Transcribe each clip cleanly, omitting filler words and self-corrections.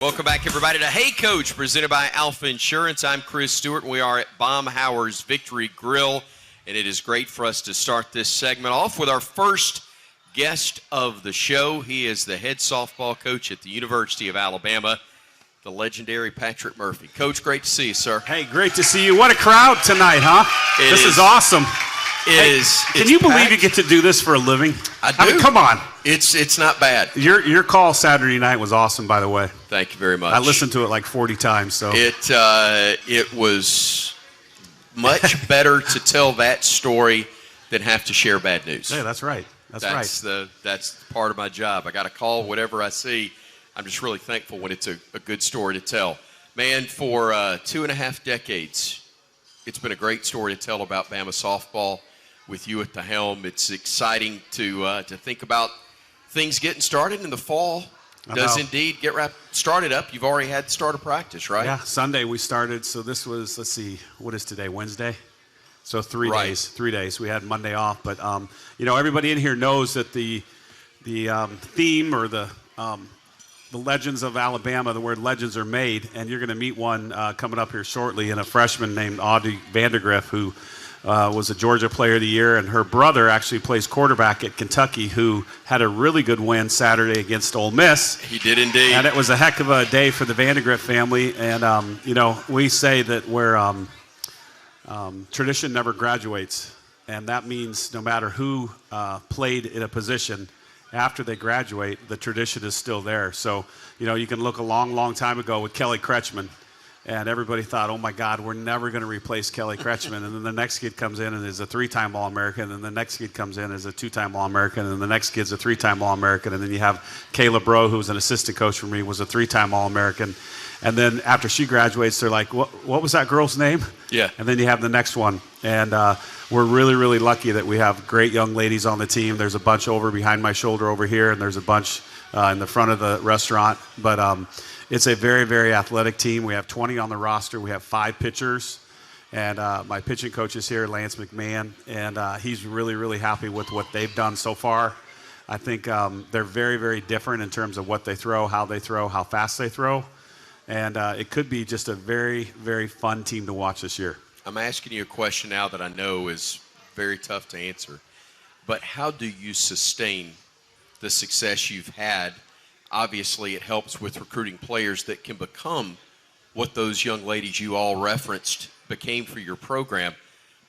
Welcome back, everybody, to Hey Coach, presented by Alpha Insurance. I'm Chris Stewart, and we are at Baumhower's Victory Grill, and it is great for us to start this segment off with our first guest of the show. He is the head softball coach at the University of Alabama, the legendary Patrick Murphy. Coach, great to see you, sir. Hey, great to see you. What a crowd tonight, huh? This is awesome. Can you believe you get to do this for a living? I mean, come on. It's not bad. Your call Saturday night was awesome, by the way. Thank you very much. I listened to it like 40 times. So it was much better to tell that story than have to share bad news. Yeah, that's right. That's part of my job. I got to call whatever I see. I'm just really thankful when it's a good story to tell. Man, for 2.5 decades, it's been a great story to tell about Bama softball with you at the helm. It's exciting to think about things getting started in the fall. Does indeed get started up. You've already had the start of practice, right? Yeah, Sunday we started. So this was, let's see, what is today, Wednesday? So 3 days. 3 days. We had Monday off. But, everybody in here knows that the theme or the Legends of Alabama, the word legends are made. And you're going to meet one coming up here shortly, and a freshman named Audrey Vanderbilt, who was a Georgia Player of the Year, and her brother actually plays quarterback at Kentucky, who had a really good win Saturday against Ole Miss. He did indeed. And it was a heck of a day for the Vanderbilt family. And, we say that where tradition never graduates, and that means no matter who played in a position, after they graduate, the tradition is still there. So, you can look a long, long time ago with Kelly Kretschmann, and everybody thought, oh, my God, we're never going to replace Kelly Kretschmann. And then the next kid comes in and is a 3-time All-American, and the next kid comes in as a 2-time All-American, and the next kid's a 3-time All-American. And then you have Kayla Bro, who's an assistant coach for me, was a 3-time All-American. And then after she graduates, they're like, what was that girl's name? Yeah. And then you have the next one. And we're really, really lucky that we have great young ladies on the team. There's a bunch over behind my shoulder over here, and there's a bunch in the front of the restaurant. But it's a very, very athletic team. We have 20 on the roster. We have 5 pitchers. And my pitching coach is here, Lance McMahon, and he's really, really happy with what they've done so far. I think they're very, very different in terms of what they throw, how fast they throw. And it could be just a very, very fun team to watch this year. I'm asking you a question now that I know is very tough to answer. But how do you sustain the success you've had? Obviously, it helps with recruiting players that can become what those young ladies you all referenced became for your program.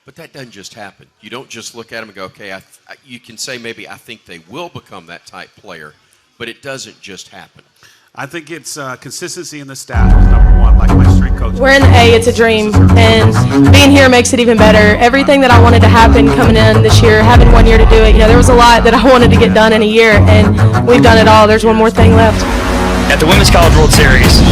But that doesn't just happen. You don't just look at them and go, okay, you can say maybe I think they will become that type player, but it doesn't just happen. I think it's consistency in the staff is number one, like my strength coach. We're in the A, it's a dream, and being here makes it even better. Everything that I wanted to happen coming in this year, having 1 year to do it, there was a lot that I wanted to get done in a year, and we've done it all. There's one more thing left. At the Women's College World Series,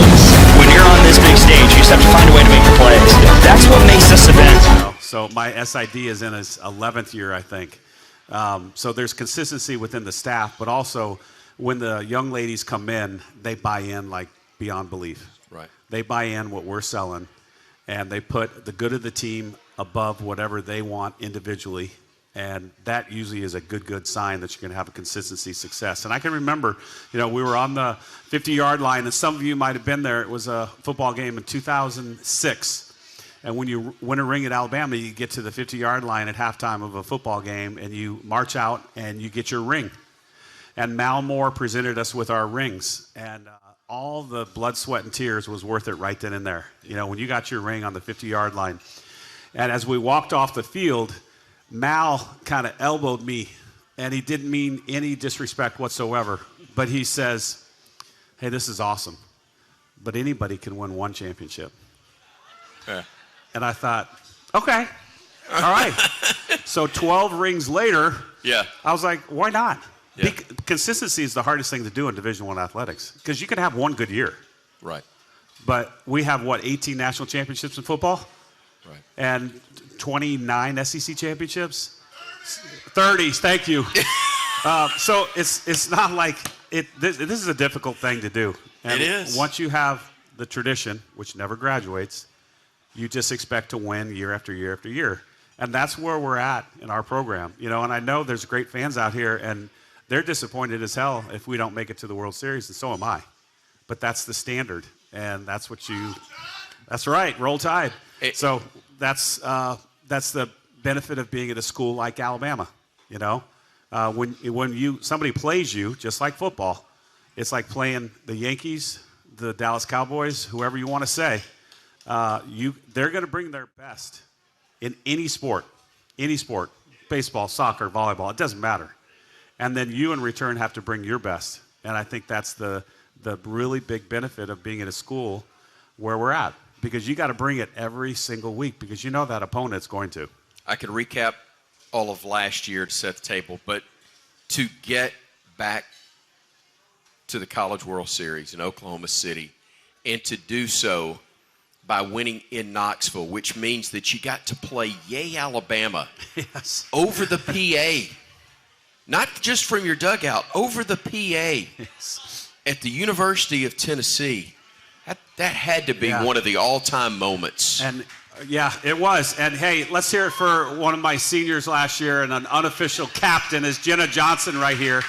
when you're on this big stage, you just have to find a way to make the plays. That's what makes this event. So my SID is in his 11th year, I think. So there's consistency within the staff, but also when the young ladies come in, they buy in like beyond belief. Right. They buy in what we're selling, and they put the good of the team above whatever they want individually, and that usually is a good sign that you're going to have a consistency success. And I can remember, we were on the 50-yard line, and some of you might have been there. It was a football game in 2006. And when you win a ring at Alabama, you get to the 50-yard line at halftime of a football game, and you march out and you get your ring. And Mal Moore presented us with our rings, and all the blood, sweat, and tears was worth it right then and there. When you got your ring on the 50-yard line. And as we walked off the field, Mal kind of elbowed me, and he didn't mean any disrespect whatsoever, but he says, hey, this is awesome, but anybody can win one championship. Yeah. And I thought, okay, all right. So 12 rings later, I was like, why not? Yeah. Consistency is the hardest thing to do in Division I athletics, because you can have one good year. Right. But we have, 18 national championships in football? Right. And 29 SEC championships? 30s, thank you. So it's not like this is a difficult thing to do. And it is. Once you have the tradition, which never graduates, you just expect to win year after year after year. And that's where we're at in our program. And I know there's great fans out here, and they're disappointed as hell if we don't make it to the World Series, and so am I. but that's the standard, and that's right, Roll Tide. So that's the benefit of being at a school like Alabama. When somebody plays you, just like football, it's like playing the Yankees, the Dallas Cowboys, whoever you want to say. They're going to bring their best in any sport, baseball, soccer, volleyball, it doesn't matter. And then you in return have to bring your best. And I think that's the really big benefit of being at a school where we're at, because you got to bring it every single week because you know that opponent's going to. I could recap all of last year to set the table, but to get back to the College World Series in Oklahoma City and to do so by winning in Knoxville, which means that you got to play Yay, Alabama over the PA. Not just from your dugout, over the PA at the University of Tennessee. That had to be one of the all-time moments. And yeah, it was. And hey, let's hear it for one of my seniors last year and an unofficial captain is Jenna Johnson right here.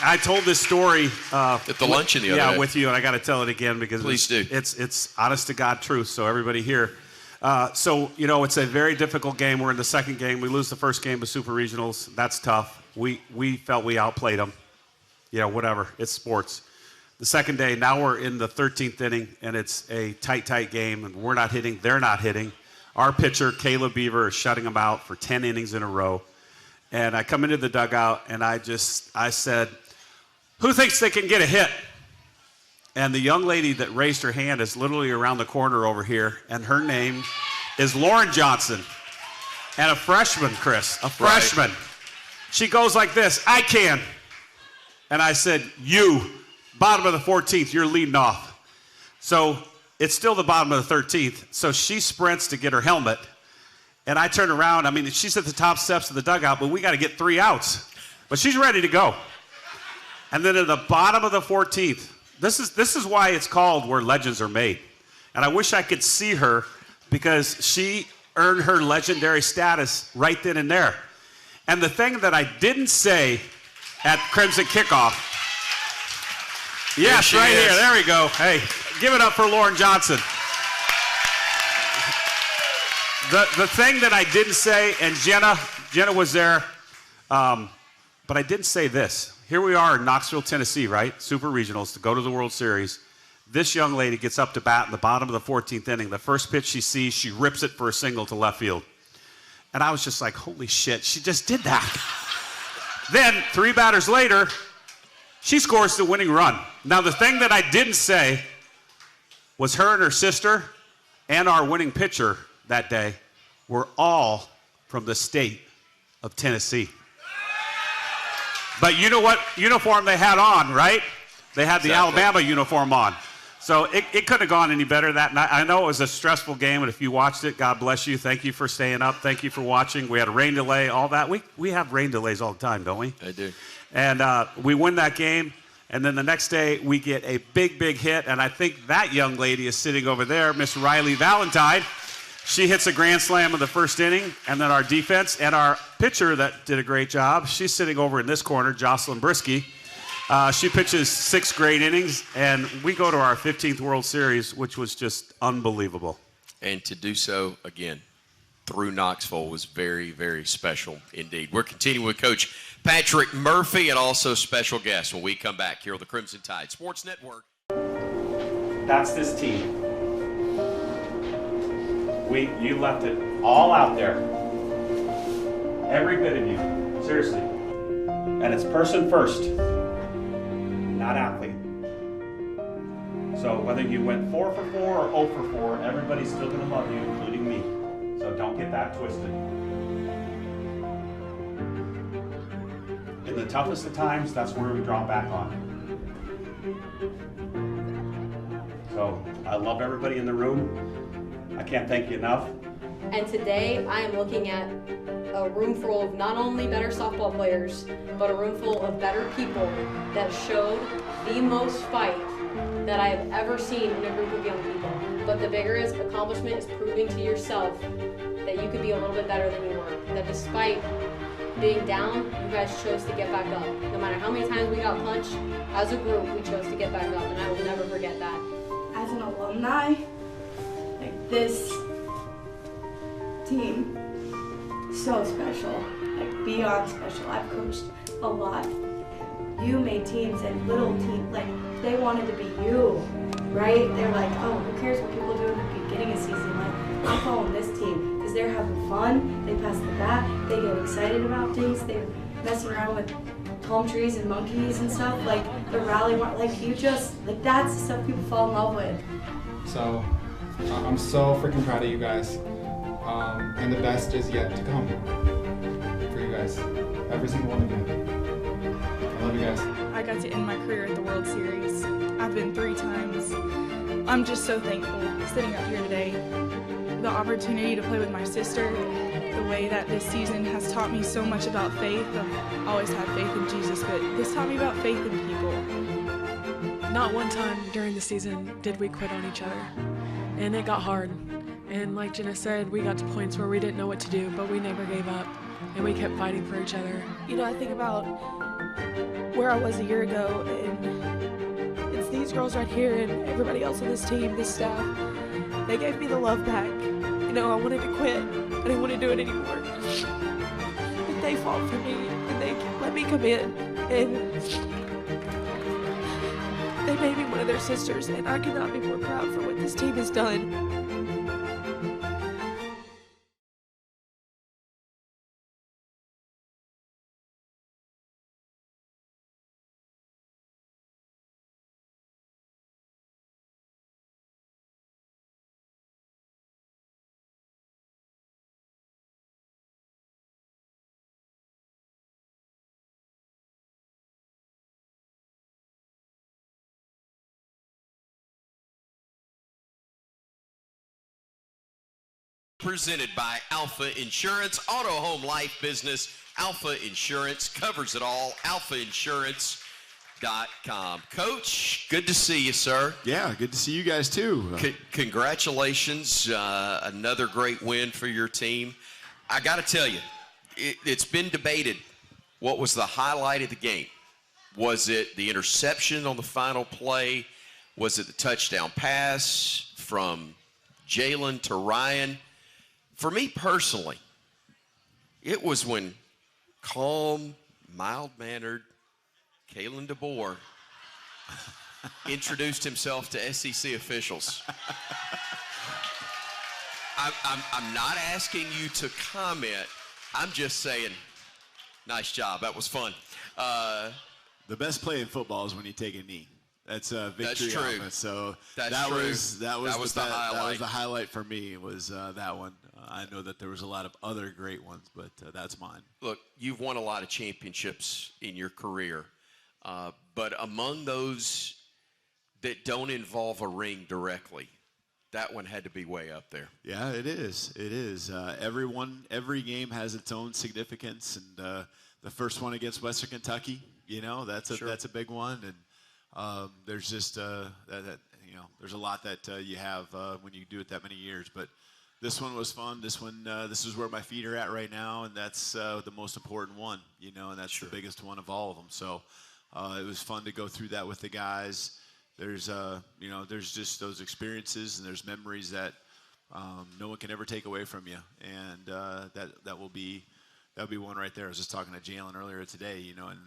I told this story at the luncheon the other day. With you, and I got to tell it again because Please do. It's honest to God truth. So everybody here. It's a very difficult game. We're in the second game. We lose the first game of Super Regionals. That's tough. We felt we outplayed them. Whatever. It's sports. The second day, now we're in the 13th inning, and it's a tight game, and we're not hitting. They're not hitting. Our pitcher, Caleb Beaver, is shutting them out for 10 innings in a row. And I come into the dugout, and I said, who thinks they can get a hit? And the young lady that raised her hand is literally around the corner over here, and her name is Lauren Johnson. And a freshman, Chris, a freshman. Right. She goes like this, I can. And I said, you, bottom of the 14th, you're leading off. So it's still the bottom of the 13th. So she sprints to get her helmet. And I turn around. I mean, she's at the top steps of the dugout, but we got to get 3 outs. But she's ready to go. And then at the bottom of the 14th, this is why it's called Where Legends Are Made. And I wish I could see her because she earned her legendary status right then and there. And the thing that I didn't say at Crimson Kickoff, yes, right here, there we go. Hey, give it up for Lauren Johnson. The thing that I didn't say, and Jenna was there, but I didn't say this. Here we are in Knoxville, Tennessee, right? Super Regionals to go to the World Series. This young lady gets up to bat in the bottom of the 14th inning. The first pitch she sees, she rips it for a single to left field. And I was just like, holy shit, she just did that. Then 3 batters later, she scores the winning run. Now, the thing that I didn't say was her and her sister and our winning pitcher that day were all from the state of Tennessee. But you know what uniform they had on, right? They had the Alabama uniform on. So it couldn't have gone any better that night. I know it was a stressful game, and if you watched it, God bless you. Thank you for staying up. Thank you for watching. We had a rain delay, all that. We have rain delays all the time, don't we? I do. And we win that game, and then the next day we get a big hit, and I think that young lady is sitting over there, Miss Riley Valentine. She hits a grand slam in the first inning, and then our defense and our pitcher that did a great job, she's sitting over in this corner, Jocelyn Brisky. She pitches 6 great innings, and we go to our 15th World Series, which was just unbelievable. And to do so, again, through Knoxville was very, very special indeed. We're continuing with Coach Patrick Murphy and also special guests when we come back here on the Crimson Tide Sports Network. That's this team. You left it all out there. Every bit of you. Seriously. And it's person first, not athlete. So whether you went 4 for 4 or 0 for 4, everybody's still going to love you, including me. So don't get that twisted. In the toughest of times, that's where we draw back on. So I love everybody in the room. I can't thank you enough. And today I am looking at a room full of not only better softball players, but a room full of better people that showed the most fight that I have ever seen in a group of young people. But the biggest accomplishment is proving to yourself that you could be a little bit better than you were. That despite being down, you guys chose to get back up. No matter how many times we got punched, as a group, we chose to get back up, and I will never forget that. As an alumni, like this team, so special, like beyond special. I've coached a lot. You made teams and little teams, like they wanted to be you, right? They're like, oh, who cares what people do in the beginning of season? Like, I'm following this team because they're having fun. They pass the bat. They get excited about things. They're messing around with palm trees and monkeys and stuff. Like the rally, like you just, like that's the stuff people fall in love with. So I'm so freaking proud of you guys. And the best is yet to come for you guys. Every single one of you. I love you guys. I got to end my career at the World Series. I've been 3 times. I'm just so thankful sitting up here today. The opportunity to play with my sister, the way that this season has taught me so much about faith. I've always had faith in Jesus, but this taught me about faith in people. Not one time during the season did we quit on each other, and it got hard. And like Jenna said, we got to points where we didn't know what to do, but we never gave up, and we kept fighting for each other. You know, I think about where I was a year ago, and it's these girls right here and everybody else on this team, this staff. They gave me the love back. You know, I wanted to quit. I didn't want to do it anymore. But they fought for me, and they let me come in, and they made me one of their sisters, and I could not be more proud for what this team has done. Presented by Alpha Insurance, Auto Home Life Business. Alpha Insurance covers it all. AlphaInsurance.com. Coach, good to see you, sir. Yeah, good to see you guys too. Congratulations. Another great win for your team. I got to tell you, it's been debated. What was the highlight of the game? Was it the interception on the final play? Was it the touchdown pass from Jalen to Ryan? For me personally, it was when calm, mild-mannered Kalen DeBoer introduced himself to SEC officials. I'm not asking you to comment. I'm just saying, nice job. That was fun. The best play in football is when you take a knee. That's a victory. That's true. Offense. So that was the highlight. That was the highlight. highlight for me. Was that one? I know that there was a lot of other great ones, but that's mine. Look, you've won a lot of championships in your career, but among those that don't involve a ring directly, that one had to be way up there. Yeah, it is. It is. Every game has its own significance, and the first one against Western Kentucky, that's a big one, and there's just there's a lot that you have when you do it that many years, but this one was fun. This is where my feet are at right now, and that's the most important one, and that's the biggest one of all of them. So it was fun to go through that with the guys. There's there's just those experiences and there's memories that no one can ever take away from you, and that'll be one right there. I was just talking to Jalen earlier today, and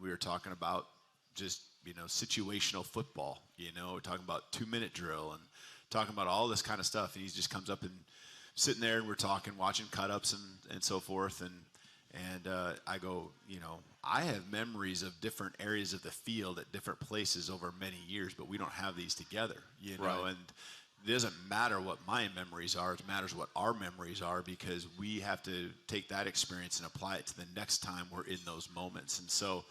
we were talking about just situational football. We're talking about 2-minute drill and talking about all this kind of stuff, and he just comes up and sitting there and we're talking, watching cut-ups and so forth, and I go, I have memories of different areas of the field at different places over many years, but we don't have these together, Right. And it doesn't matter what my memories are, it matters what our memories are, because we have to take that experience and apply it to the next time we're in those moments. And so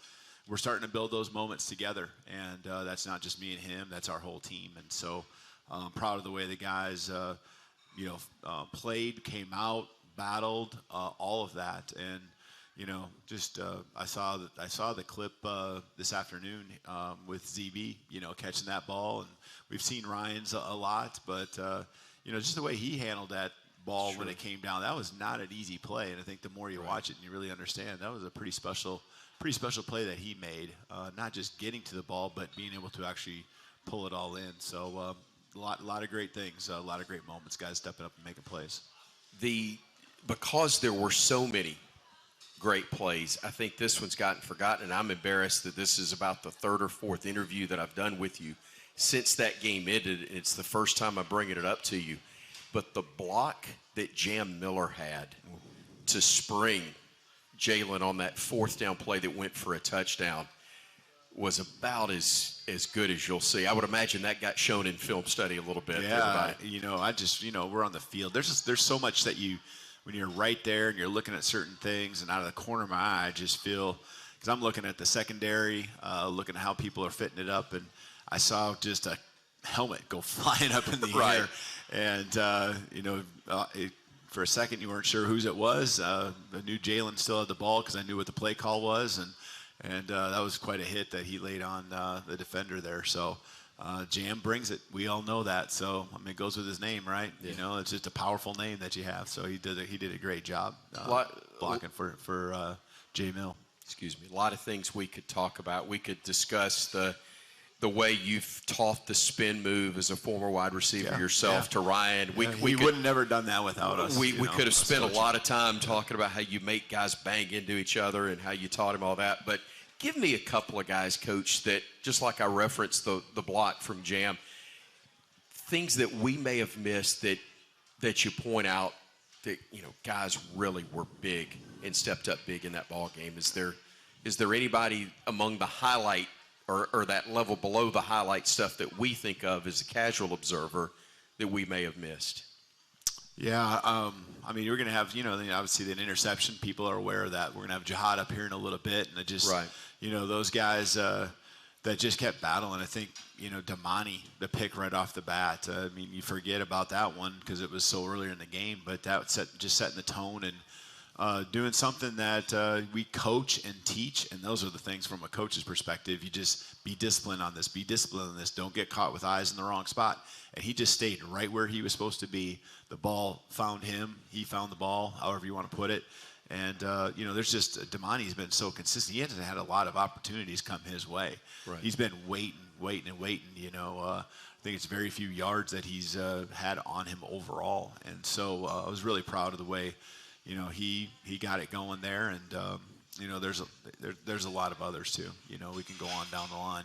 we're starting to build those moments together, and that's not just me and him, that's our whole team. And so I'm proud of the way the guys played, came out, battled, all of that. And I saw the clip this afternoon with ZB, catching that ball, and we've seen Ryan's a lot, but just the way he handled ball when it came down. That was not an easy play, and I think the more you watch it and you really understand, that was a pretty special play that he made. Not just getting to the ball, but being able to actually pull it all in. So a lot of great things, a lot of great moments, guys stepping up and making plays. Because there were so many great plays, I think this one's gotten forgotten, and I'm embarrassed that this is about the third or fourth interview that I've done with you since that game ended. It's the first time I'm bringing it up to you. But the block that Jam Miller had to spring Jalen on that fourth down play that went for a touchdown was about as good as you'll see. I would imagine that got shown in film study a little bit. Yeah, we're on the field. There's so much that when you're right there and you're looking at certain things, and out of the corner of my eye, I just feel, because I'm looking at the secondary, looking at how people are fitting it up, and I saw just a helmet go flying up in the air. And, for a second you weren't sure whose it was. I knew Jalen still had the ball because I knew what the play call was, and that was quite a hit that he laid on the defender there. So Jam brings it. We all know that. So, I mean, it goes with his name, right? Yeah. It's just a powerful name that you have. So he did a great job blocking for J. Mill. Excuse me. A lot of things we could talk about. We could discuss the way you've taught the spin move as a former wide receiver yourself to Ryan. We would have never done that without us. We could have spent a lot of time talking about how you make guys bang into each other and how you taught him all that. But give me a couple of guys, Coach, that, just like I referenced the block from Jam, things that we may have missed that you point out that, guys really were big and stepped up big in that ball game. Is there anybody among the highlight or that level below the highlight stuff that we think of as a casual observer that we may have missed? Yeah, I mean, you're going to have, obviously the interception. People are aware of that. We're going to have Jihad up here in a little bit, and it just, those guys that just kept battling. I think, Damani, the pick right off the bat. I mean, you forget about that one because it was so earlier in the game, but that just setting the tone and doing something that we coach and teach, and those are the things from a coach's perspective. You just be disciplined on this, don't get caught with eyes in the wrong spot. And he just stayed right where he was supposed to be. The ball found him, he found the ball, however you want to put it. And, there's just, Damani's been so consistent. He hasn't had a lot of opportunities come his way. Right. He's been waiting. I think it's very few yards that he's had on him overall. And so I was really proud of the way he got it going there, and there's a lot of others too. We can go on down the line.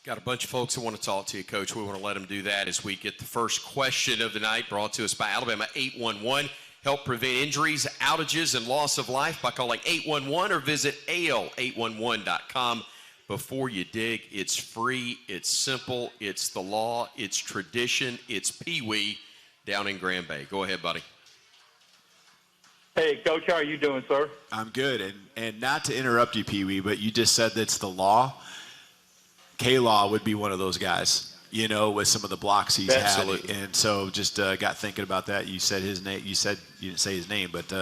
Got a bunch of folks that want to talk to you, Coach. We want to let them do that as we get the first question of the night, brought to us by Alabama 811. Help prevent injuries, outages, and loss of life by calling 811 or visit al811.com. Before you dig, it's free, it's simple, it's the law, it's tradition, it's Pee-wee down in Grand Bay. Go ahead, buddy. Hey, Coach, how are you doing, sir? I'm good. And not to interrupt you, Pee-wee, but you just said that's the law. K-Law would be one of those guys, with some of the blocks he's had. And so just got thinking about that. You said his name. You said you didn't say his name, but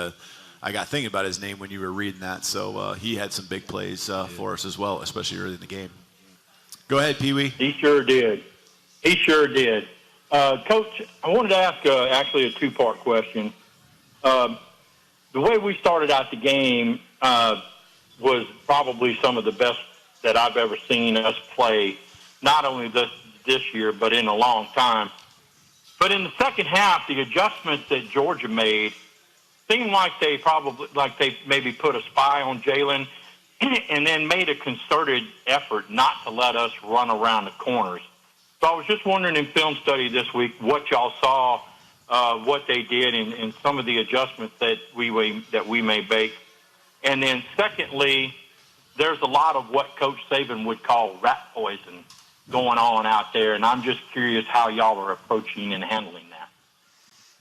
I got thinking about his name when you were reading that. So he had some big plays for us as well, especially early in the game. Go ahead, Pee-wee. He sure did. Coach, I wanted to ask actually a two-part question. The way we started out the game was probably some of the best that I've ever seen us play, not only this year, but in a long time. But in the second half, the adjustments that Georgia made seemed like they maybe put a spy on Jalen and then made a concerted effort not to let us run around the corners. So I was just wondering in film study this week what y'all saw, what they did, and some of the adjustments that we may make. And then secondly, there's a lot of what Coach Saban would call rat poison going on out there, and I'm just curious how y'all are approaching and handling that.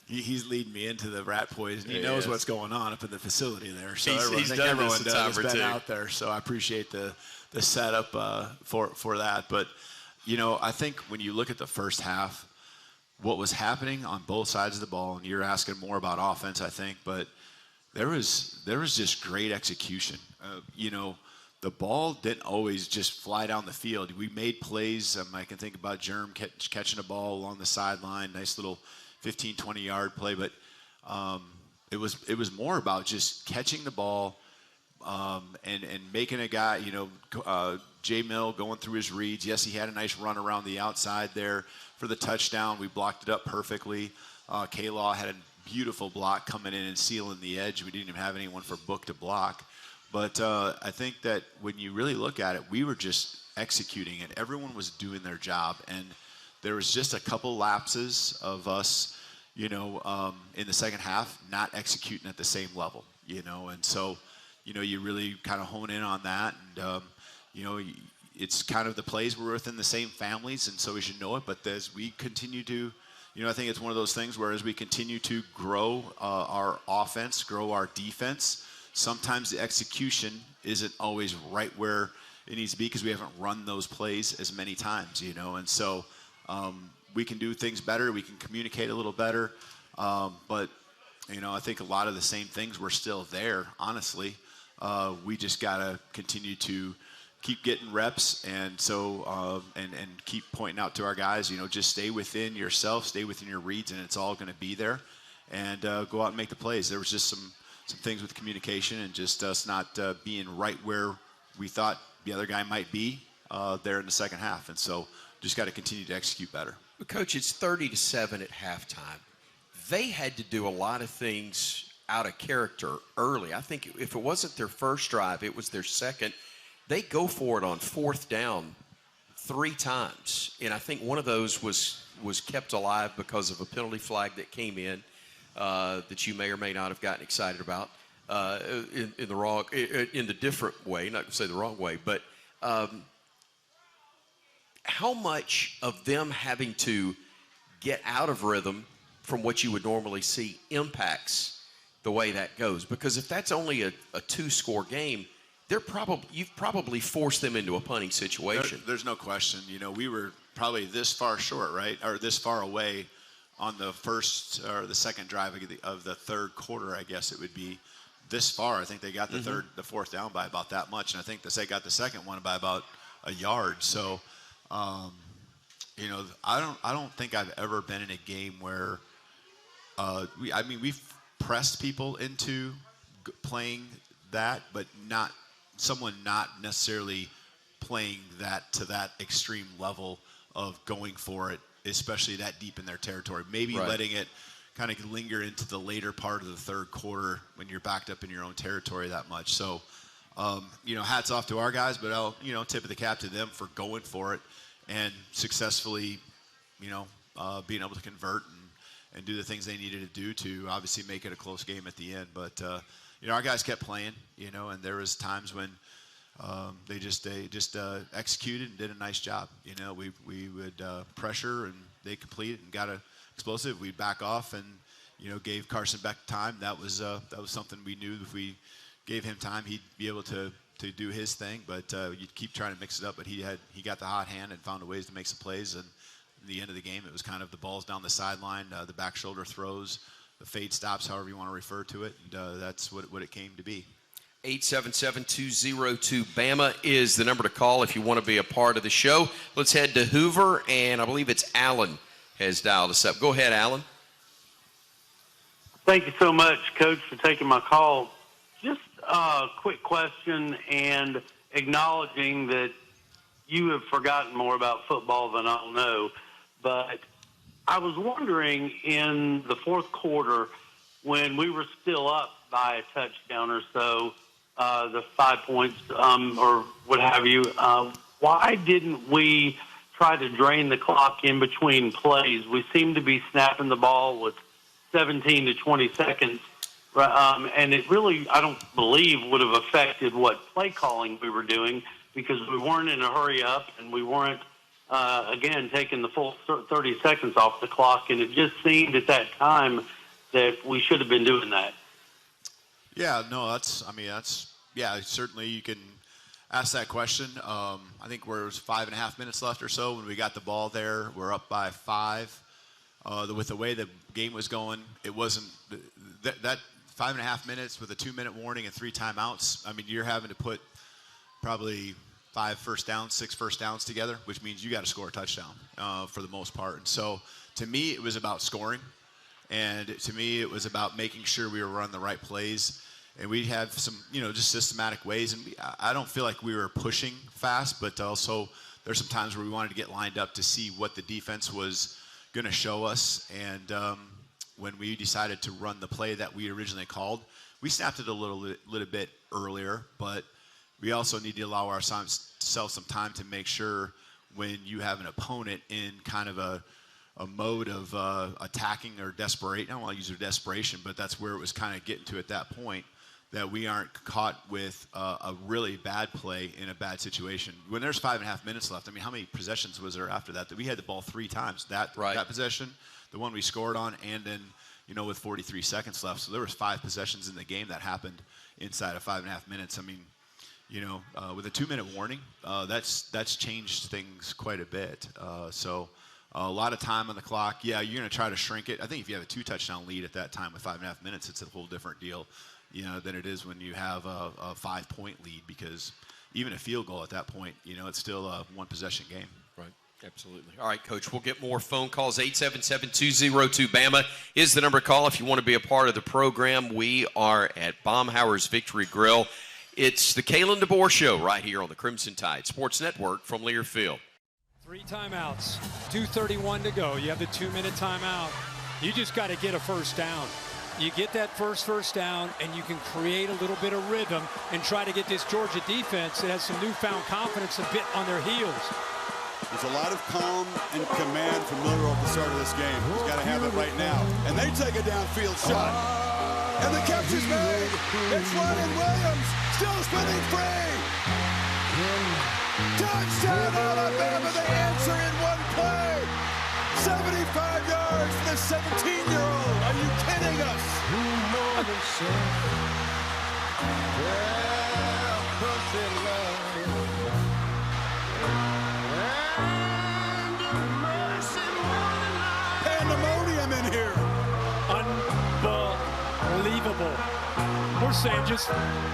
He's leading me into the rat poison. He knows what's going on up in the facility there. So he's done this a time or two. Been out there, so I appreciate the setup for that. But, I think when you look at the first half, what was happening on both sides of the ball, and you're asking more about offense, I think, but there was just great execution. The ball didn't always just fly down the field. We made plays. I can think about Germ catching a ball along the sideline, nice little 15, 20-yard play. But it was more about just catching the ball and making a guy, Jay Mill going through his reads. Yes, he had a nice run around the outside there for the touchdown. We blocked it up perfectly. K-Law had a beautiful block coming in and sealing the edge. We didn't even have anyone for Book to block. But I think that when you really look at it, we were just executing it. Everyone was doing their job. And there was just a couple lapses of us, in the second half, not executing at the same level, And so, you really kind of hone in on that. And, it's kind of the plays were within the same families, and so we should know it. But as we continue to, I think it's one of those things where as we continue to grow our offense, grow our defense, sometimes the execution isn't always right where it needs to be because we haven't run those plays as many times, And so we can do things better. We can communicate a little better. But, I think a lot of the same things were still there, honestly. We just got to continue to keep getting reps, and so and keep pointing out to our guys, just stay within yourself, stay within your reads, and it's all going to be there, and go out and make the plays. There was just some things with communication and just us not being right where we thought the other guy might be there in the second half, and so just got to continue to execute better. Coach, it's 30-7 at halftime. They had to do a lot of things out of character early. I think if it wasn't their first drive, it was their second. They go for it on fourth down 3 times, and I think one of those was kept alive because of a penalty flag that came in that you may or may not have gotten excited about in the different way, not to say the wrong way, but how much of them having to get out of rhythm from what you would normally see impacts the way that goes? Because if that's only a 2-score game, you've probably forced them into a punting situation. There's no question. We were probably this far short, right, or this far away on the first or the second drive of the third quarter. I guess it would be this far. I think they got the fourth down by about that much, and I think they got the second one by about a yard. So, I don't think I've ever been in a game where we've pressed people into playing that, but not necessarily playing that to that extreme level of going for it, especially that deep in their territory. Maybe letting it kind of linger into the later part of the third quarter when you're backed up in your own territory that much. So, hats off to our guys, but I'll, tip of the cap to them for going for it and successfully, being able to convert and do the things they needed to do to obviously make it a close game at the end. But, our guys kept playing, and there was times when they just executed and did a nice job. We would pressure and they completed and got explosive. We'd back off and, gave Carson Beck time. That was something we knew if we gave him time, he'd be able to do his thing. But you'd keep trying to mix it up. But he got the hot hand and found ways to make some plays. And in the end of the game, it was kind of the balls down the sideline, the back shoulder throws, the fade stops, however you want to refer to it, and that's what it came to be. 877-202-BAMA is the number to call if you want to be a part of the show. Let's head to Hoover, and I believe it's Alan has dialed us up. Go ahead, Alan. Thank you so much, Coach, for taking my call. Just a quick question and acknowledging that you have forgotten more about football than I'll know, but I was wondering in the fourth quarter when we were still up by a touchdown or so, the 5 points or what have you, why didn't we try to drain the clock in between plays? We seemed to be snapping the ball with 17 to 20 seconds, and it really, I don't believe, would have affected what play calling we were doing because we weren't in a hurry up and we weren't again, taking the full 30 seconds off the clock, and it just seemed at that time that we should have been doing that. Yeah, no, certainly you can ask that question. I think there was 5.5 minutes left or so when we got the ball there. We're up by 5. With the way the game was going, it wasn't that 5.5 minutes with a 2-minute warning and 3 timeouts. I mean, you're having to put probably 5 first downs, 6 first downs together, which means you got to score a touchdown for the most part. And so to me, it was about scoring. And to me, it was about making sure we were running the right plays. And we had some, just systematic ways. And I don't feel like we were pushing fast, but also there's some times where we wanted to get lined up to see what the defense was going to show us. And when we decided to run the play that we originally called, we snapped it a little bit earlier, but we also need to allow ourselves some time to make sure when you have an opponent in kind of a mode of attacking or desperation. I don't want to use their desperation, but that's where it was kind of getting to at that point, that we aren't caught with a really bad play in a bad situation. When there's 5.5 minutes left, I mean, how many possessions was there after that? That we had the ball 3 times. That possession, the one we scored on, and then, with 43 seconds left. So there was 5 possessions in the game that happened inside of 5.5 minutes. I mean, with a 2-minute warning, that's changed things quite a bit. So a lot of time on the clock. Yeah, you're going to try to shrink it. I think if you have a 2-touchdown lead at that time with 5.5 minutes, it's a whole different deal, than it is when you have a 5-point lead, because even a field goal at that point, it's still a 1-possession game. Right. Absolutely. All right, Coach, we'll get more phone calls. 877-202-BAMA is the number to call if you want to be a part of the program. We are at Baumhauer's Victory Grill. It's the Kalen DeBoer Show right here on the Crimson Tide Sports Network from Learfield. 3 timeouts, 2:31 to go. You have the 2-minute timeout. You just got to get a first down. You get that first down, and you can create a little bit of rhythm and try to get this Georgia defense that has some newfound confidence a bit on their heels. There's a lot of calm and command from Miller at the start of this game. He's got to have it right now. And they take a downfield shot. And the catch is made. It's Ryan Williams, still spinning free. Touchdown, Alabama, the answer in one play. 75 yards for the 17-year-old. Are you kidding us? Pandemonium in here. Unbelievable. We're saying just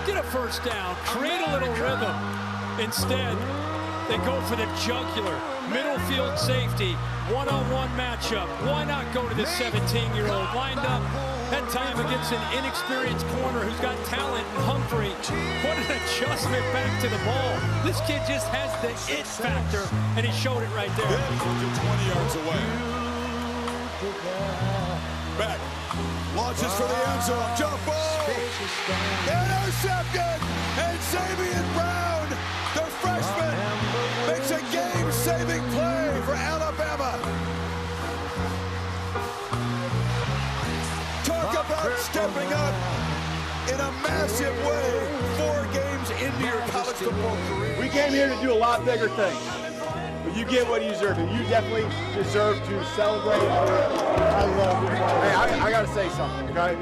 get a first down, create a little rhythm. Instead, they go for the jugular. Middle field safety, one-on-one matchup. Why not go to the 17-year-old? Lined up that time against an inexperienced corner who's got talent and Humphrey. What an adjustment back to the ball. This kid just has the it factor, and he showed it right there. 20 yards away. Back. Launches for the end zone. Jump ball. Intercepted. And Xavier Brown, the freshman, makes a game-saving play for Alabama. Talk about stepping up in a massive way 4 games into your college football career. We came here to do a lot bigger things. But you get what you deserve, and you definitely deserve to celebrate. I love it. Hey, I got to say something, okay?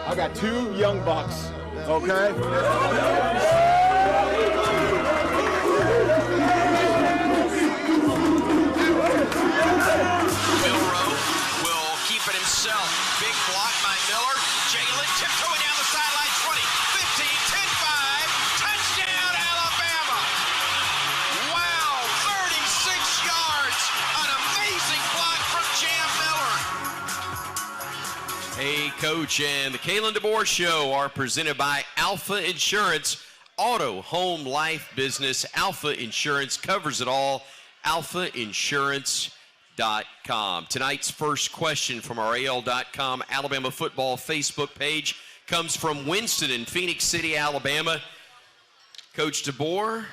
I got 2 young bucks, okay? Milroe will keep it himself. Big block by Miller. Jalen tiptoeing down the sideline. 20, 15, 10-5. Touchdown, Alabama. Wow, 36 yards. An amazing block from Jam Miller. Hey, Coach, and the Kalen DeBoer Show are presented by Alpha Insurance. Auto, home, life, business. Alpha Insurance covers it all. AlphaInsurance.com. Tonight's first question from our AL.com Alabama football Facebook page comes from Winston in Phoenix City, Alabama. Coach DeBoer,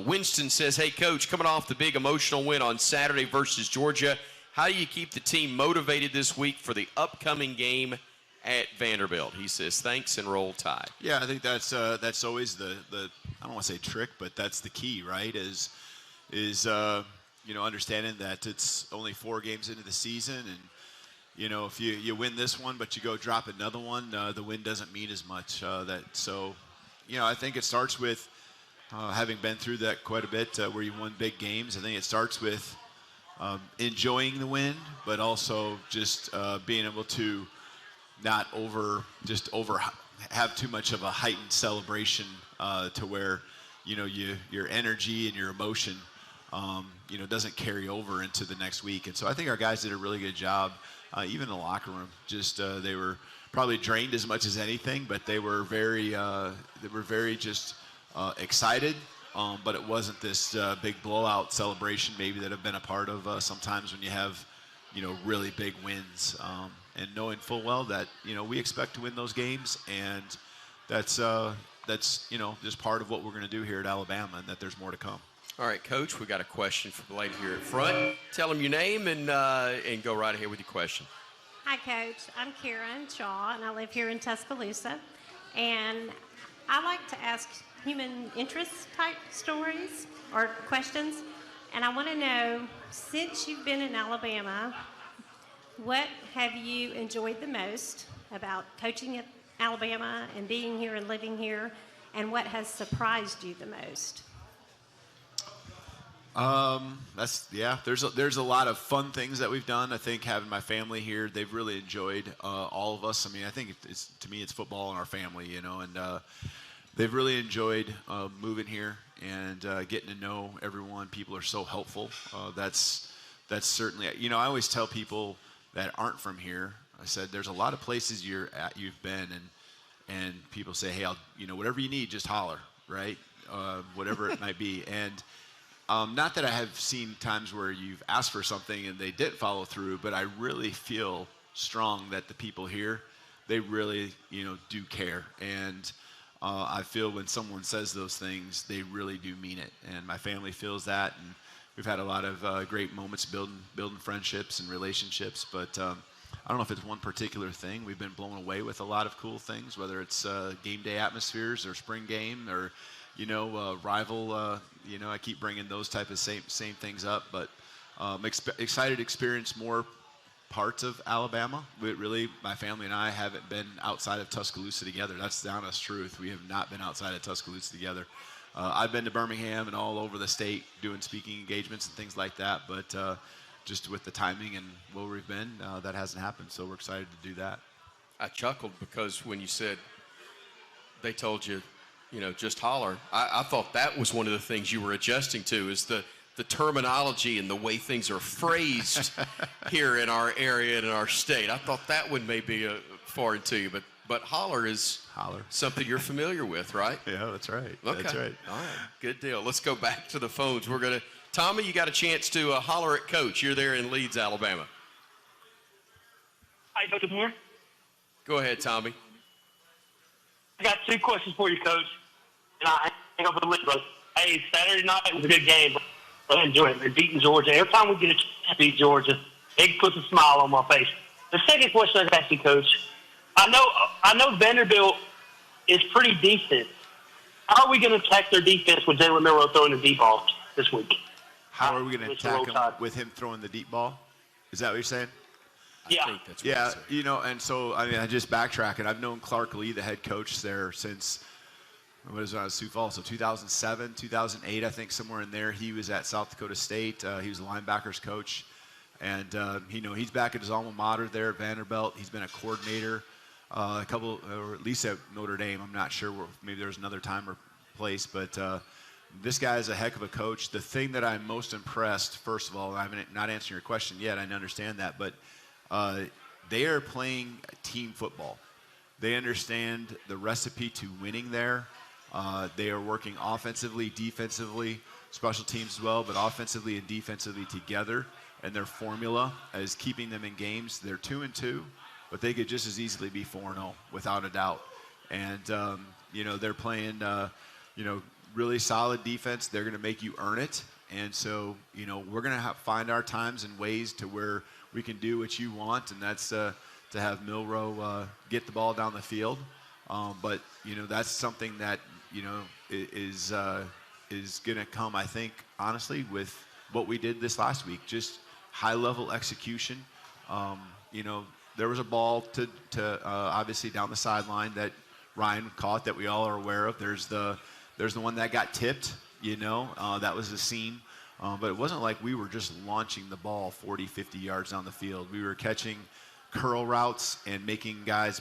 Winston says, hey, Coach, coming off the big emotional win on Saturday versus Georgia, how do you keep the team motivated this week for the upcoming game at Vanderbilt? He says, thanks, and roll Tide. Yeah, I think that's always the I don't want to say trick, but that's the key, right? Is understanding that it's only 4 games into the season, and if you win this one but you go drop another one, the win doesn't mean as much. I think it starts with having been through that quite a bit, where you won big games. I think it starts with enjoying the win, but also just being able to not have too much of a heightened celebration to where your energy and your emotion doesn't carry over into the next week. And so I think our guys did a really good job, even in the locker room. Just they were probably drained as much as anything, but they were very just excited. But it wasn't this big blowout celebration maybe that I've been a part of sometimes when you have, really big wins. And knowing full well that, we expect to win those games, and that's just part of what we're going to do here at Alabama, and that there's more to come. All right, Coach, we got a question from the lady here at front. Tell them your name and go right ahead with your question. Hi, Coach. I'm Karen Shaw, and I live here in Tuscaloosa. And I like to ask human interest type stories or questions. And I want to know, since you've been in Alabama, what have you enjoyed the most about coaching at Alabama and being here and living here? And what has surprised you the most? There's a lot of fun things that we've done. I think having my family here, they've really enjoyed all of us. I mean, I think to me it's football and our family, and they've really enjoyed moving here and getting to know everyone. People are so helpful. That's certainly, I always tell people that aren't from here, I said there's a lot of places you've been, and people say, hey, whatever you need, just holler, right? Whatever it might be. And not that I have seen times where you've asked for something and they didn't follow through, but I really feel strong that the people here, they really, do care. And I feel when someone says those things, they really do mean it. And my family feels that. And we've had a lot of great moments building friendships and relationships. But I don't know if it's one particular thing. We've been blown away with a lot of cool things, whether it's game day atmospheres or spring game or rival, I keep bringing those type of same things up, but excited to experience more parts of Alabama. My family and I haven't been outside of Tuscaloosa together. That's the honest truth. We have not been outside of Tuscaloosa together. I've been to Birmingham and all over the state doing speaking engagements and things like that, but just with the timing and where we've been, that hasn't happened, so we're excited to do that. I chuckled because when you said they told you, just holler. I thought that was one of the things you were adjusting to, is the terminology and the way things are phrased here in our area and in our state. I thought that one may be foreign to you, but holler is something you're familiar with, right? Yeah, that's right. Okay. That's right. All right, good deal. Let's go back to the phones. Tommy, you got a chance to holler at Coach. You're there in Leeds, Alabama. Hi, Coach Moore. Go ahead, Tommy. I got two questions for you, Coach. And I hang up with the lid, bro. Hey, Saturday night was a good game, bro. I enjoyed it. They're beating Georgia. Every time we get a chance to beat Georgia, it puts a smile on my face. The second question I asked you, Coach, I know Vanderbilt is pretty decent. How are we going to attack their defense with Jalen Milroe throwing the deep balls this week? How are we going to attack them with him throwing the deep ball? Is that what you're saying? Yeah. I think that's what yeah, and so, I just backtrack it. I've known Clark Lee, the head coach there, since Sioux Falls, so 2007, 2008, I think, somewhere in there. He was at South Dakota State. He was a linebackers coach. And, he's back at his alma mater there at Vanderbilt. He's been a coordinator or at least at Notre Dame. I'm not sure. Maybe there's another time or place. But this guy is a heck of a coach. The thing that I'm most impressed, first of all, I'm not answering your question yet. I understand that. But they are playing team football. They understand the recipe to winning there. They are working offensively, defensively, special teams as well, but offensively and defensively together. And their formula is keeping them in games. They're 2-2, but they could just as easily be 4-0 without a doubt. And, they're playing, really solid defense. They're going to make you earn it. And so, we're going to find our times and ways to where we can do what you want, and that's to have Milroe get the ball down the field. But, that's something that, is going to come, I think, honestly, with what we did this last week. Just high-level execution. There was a ball to obviously down the sideline that Ryan caught that we all are aware of. There's the one that got tipped, that was a seam. But it wasn't like we were just launching the ball 40, 50 yards down the field. We were catching curl routes and making guys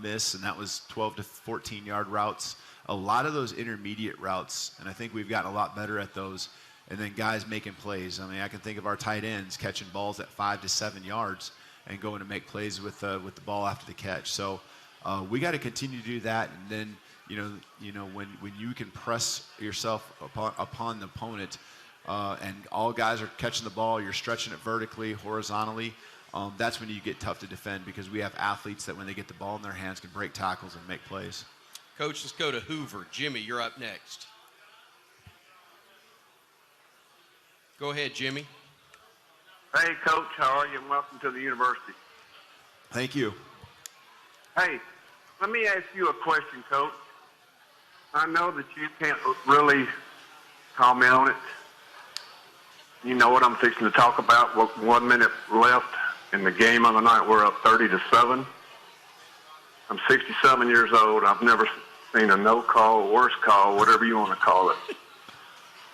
miss, and that was 12 to 14-yard routes. A lot of those intermediate routes, and I think we've gotten a lot better at those. and then guys making plays. I mean, I can think of our tight ends catching balls at 5 to 7 yards and going to make plays with the ball after the catch. So we got to continue to do that, and then when you can press yourself upon the opponent, and all guys are catching the ball, you're stretching it vertically, horizontally. That's when you get tough to defend, because we have athletes that when they get the ball in their hands can break tackles and make plays. Coach, let's go to Hoover. Jimmy, you're up next. Go ahead, Jimmy. Hey, Coach, how are you? And welcome to the university. Thank you. Hey, let me ask you a question, Coach. I know that you can't really comment on it. You know what I'm fixing to talk about. 1 minute left in the game of the night. We're up 30-7. I'm 67 years old. I've never seen a no call, worse call, whatever you want to call it.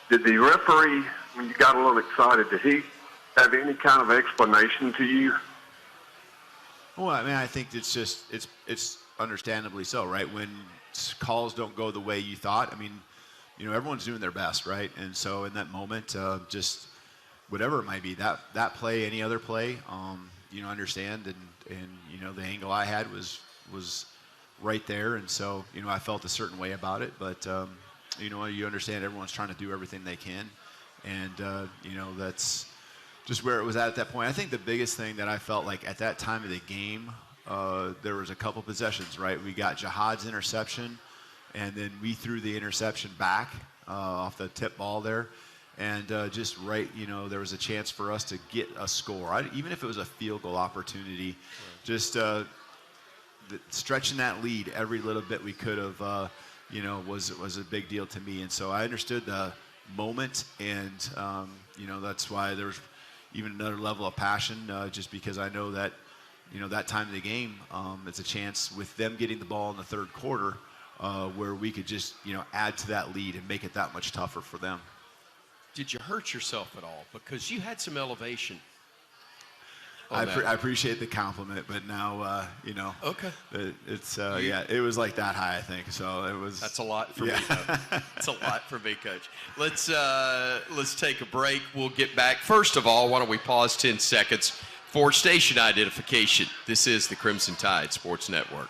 Did the referee, when you got a little excited, did he have any kind of explanation to you? Well, I mean, I think it's understandably so, right? When calls don't go the way you thought, I mean, everyone's doing their best, right? And so in that moment, just whatever it might be, that play, any other play, understand, and the angle I had was right there, and so I felt a certain way about it, but you understand everyone's trying to do everything they can, and that's just where it was at that point. I think the biggest thing that I felt like at that time of the game, there was a couple possessions, right? We got Jihad's interception, and then we threw the interception back off the tip ball there. And just right, there was a chance for us to get a score. Even if it was a field goal opportunity, just stretching that lead every little bit we could have, was a big deal to me. And so I understood the moment, and, that's why there was even another level of passion, just because I know that, that time of the game, it's a chance with them getting the ball in the third quarter where we could just, add to that lead and make it that much tougher for them. Did you hurt yourself at all? Because you had some elevation. I appreciate the compliment, but now, Okay. It's, it was like that high, I think. So it was. That's a lot for me, though. That's a lot for me, Coach. Let's take a break. We'll get back. First of all, why don't we pause 10 seconds for station identification. This is the Crimson Tide Sports Network.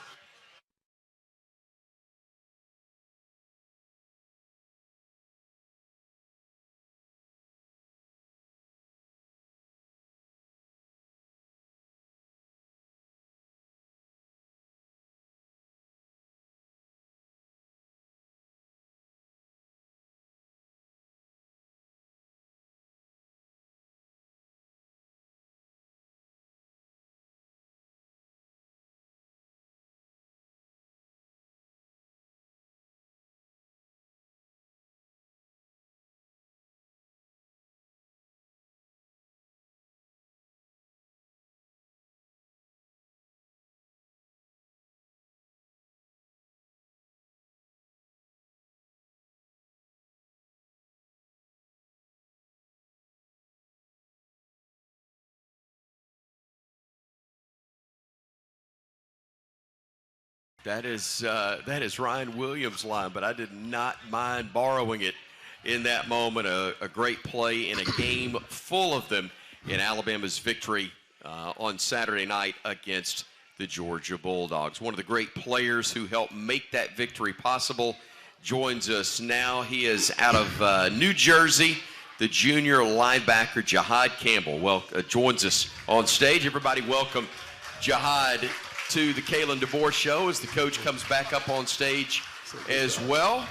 That is Ryan Williams' line, but I did not mind borrowing it in that moment. A great play in a game full of them in Alabama's victory on Saturday night against the Georgia Bulldogs. One of the great players who helped make that victory possible joins us now. He is out of New Jersey, the junior linebacker Jihad Campbell. Joins us on stage. Everybody welcome Jihad to the Kalen DeBoer Show as the coach comes back up on stage as well.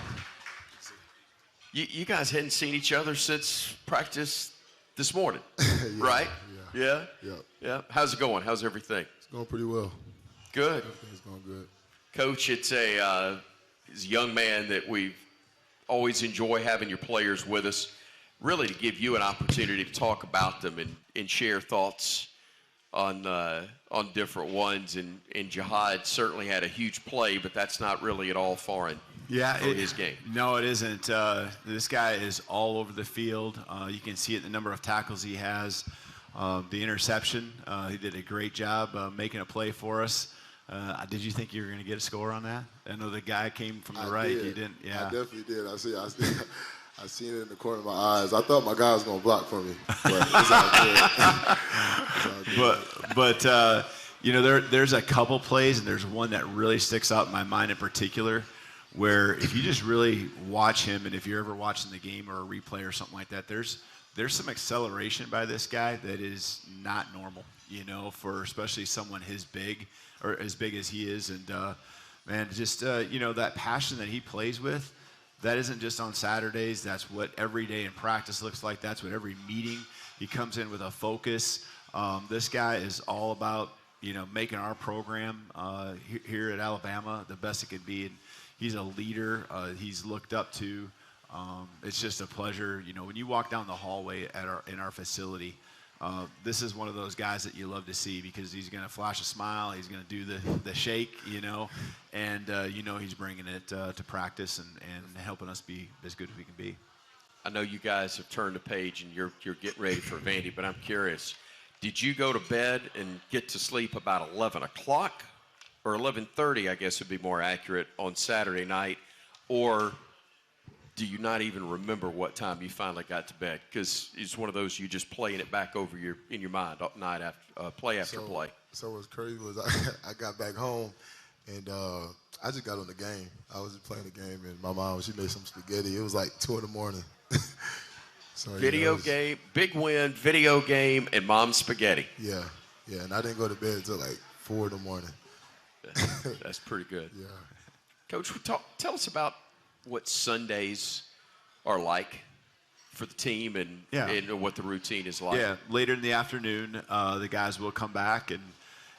You guys hadn't seen each other since practice this morning, right? Yeah. How's it going? How's everything? It's going pretty well. Good. Everything's going good. Coach, he's a young man that we always enjoy having your players with us, really to give you an opportunity to talk about them and share thoughts on different ones, and Jihad certainly had a huge play, but that's not really at all foreign for his game. No, it isn't. This guy is all over the field. You can see it in the number of tackles he has. The interception, he did a great job making a play for us. Did you think you were going to get a score on that? I know the guy came from the right. Did. You didn't. Yeah, I definitely did. I seen it in the corner of my eyes. I thought my guy was going to block for me, but it's all good. It's all good. But you know, there's a couple plays, and there's one that really sticks out in my mind in particular, where if you just really watch him, and if you're ever watching the game or a replay or something like that, there's some acceleration by this guy that is not normal, you know, for especially someone his big or as big as he is. And man, just you know, that passion that he plays with, that isn't just on Saturdays. That's what every day in practice looks like. That's what every meeting he comes in with a focus. This guy is all about, you know, making our program here at Alabama the best it could be. And he's a leader. He's looked up to. It's just a pleasure. You know, when you walk down the hallway in our facility, this is one of those guys that you love to see, because he's going to flash a smile. He's going to do the shake, you know, and you know he's bringing it to practice and helping us be as good as we can be. I know you guys have turned the page and you're getting ready for Vandy, but I'm curious. Did you go to bed and get to sleep about 11 o'clock or 11:30, I guess would be more accurate, on Saturday night? Or do you not even remember what time you finally got to bed? Because it's one of those, you just playing it back over in your mind night after play after play. So what's crazy was I got back home, and I just got on the game. I was just playing the game, and my mom, she made some spaghetti. It was like 2 in the morning. So, Video game, big win, video game, and mom's spaghetti. Yeah, and I didn't go to bed until like 4 in the morning. That's pretty good. Yeah. Coach, tell us about what Sundays are like for the team and what the routine is like. Yeah, later in the afternoon, the guys will come back,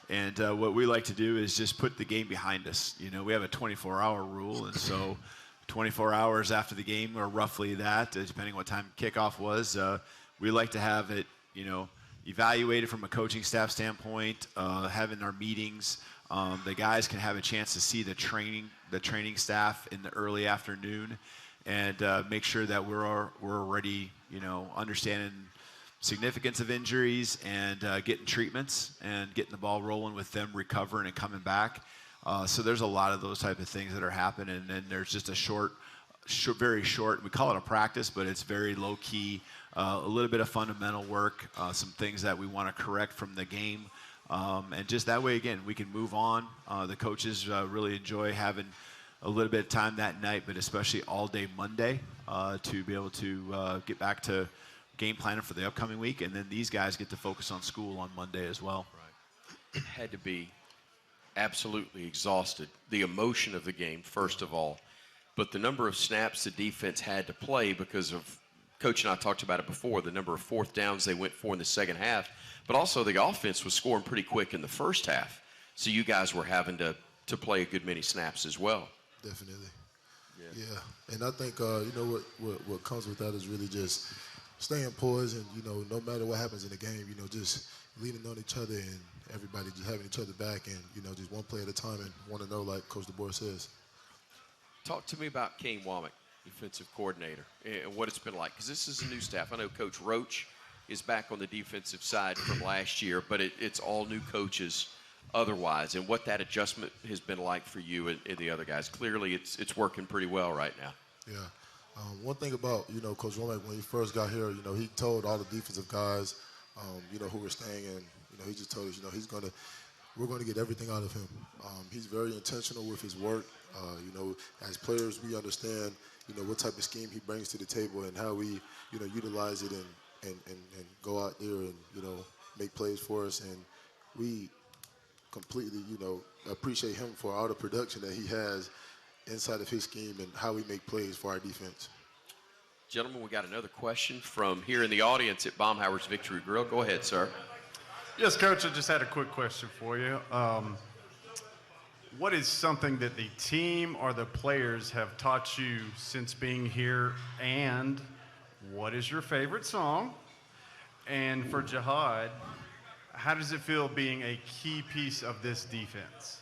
and what we like to do is just put the game behind us. You know, we have a 24-hour rule, and so 24 hours after the game, or roughly that, depending on what time kickoff was, we like to have it, you know, evaluated from a coaching staff standpoint, having our meetings. The guys can have a chance to see the training staff in the early afternoon, and make sure that we're already, you know, understanding significance of injuries and getting treatments and getting the ball rolling with them recovering and coming back. So there's a lot of those type of things that are happening, and there's just a very short, we call it a practice, but it's very low key, a little bit of fundamental work, some things that we want to correct from the game. And just that way, again, we can move on. The coaches really enjoy having a little bit of time that night, but especially all day Monday to be able to get back to game planning for the upcoming week. And then these guys get to focus on school on Monday as well. Right. It had to be absolutely exhausted. The emotion of the game, first of all, but the number of snaps the defense had to play because of, Coach and I talked about it before, the number of fourth downs they went for in the second half. But also the offense was scoring pretty quick in the first half. So you guys were having to play a good many snaps as well. Definitely. Yeah. And I think, you know, what comes with that is really just staying poised and, you know, no matter what happens in the game, you know, just leaning on each other and everybody just having each other back and, you know, just one play at a time and want to know, like Coach DeBoer says. Talk to me about Kane Womack, defensive coordinator, and what it's been like. Because this is a new staff. I know Coach Roach is back on the defensive side from last year, but it's all new coaches otherwise, and what that adjustment has been like for you and the other guys. Clearly, it's working pretty well right now. Yeah. One thing about, you know, Coach Womack, when he first got here, you know, he told all the defensive guys, you know, who were staying in, you know, he just told us, you know, we're going to get everything out of him. He's very intentional with his work. You know, as players, we understand, you know, what type of scheme he brings to the table and how we, you know, utilize it and go out there and, you know, make plays for us. And we completely, you know, appreciate him for all the production that he has inside of his scheme and how we make plays for our defense. Gentlemen, we got another question from here in the audience at Baumhower's Victory Grill. Go ahead, sir. Yes, Coach, I just had a quick question for you. What is something that the team or the players have taught you since being here, and what is your favorite song? And for Jihad, how does it feel being a key piece of this defense?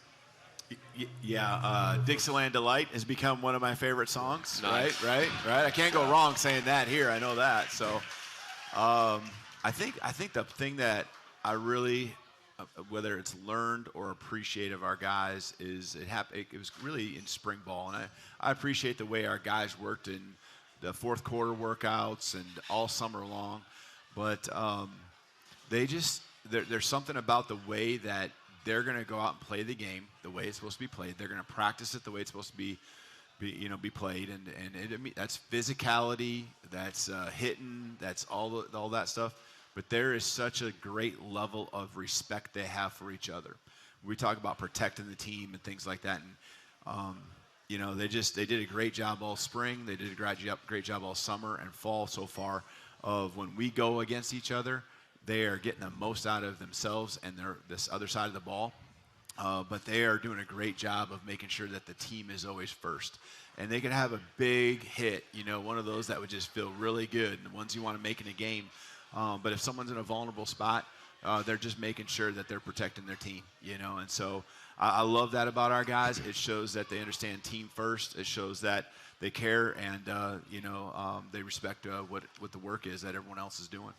Yeah, Dixieland Delight has become one of my favorite songs. Nice. Right. I can't go wrong saying that here. I know that. So, I think the thing that I really, whether it's learned or appreciate of our guys, is it was really in spring ball, and I appreciate the way our guys worked in the fourth quarter workouts and all summer long. But there's something about the way that they're going to go out and play the game the way it's supposed to be played. They're going to practice it the way it's supposed to be played, and that's physicality, that's hitting, that's all that stuff. But there is such a great level of respect they have for each other. We talk about protecting the team and things like that, and they did a great job all spring. They did a great job all summer and fall so far. Of when we go against each other, they are getting the most out of themselves and this other side of the ball. But they are doing a great job of making sure that the team is always first. And they can have a big hit, one of those that would just feel really good, and the ones you want to make in a game. But if someone's in a vulnerable spot, they're just making sure that they're protecting their team, And so I love that about our guys. It shows that they understand team first. It shows that they care, and they respect what the work is that everyone else is doing.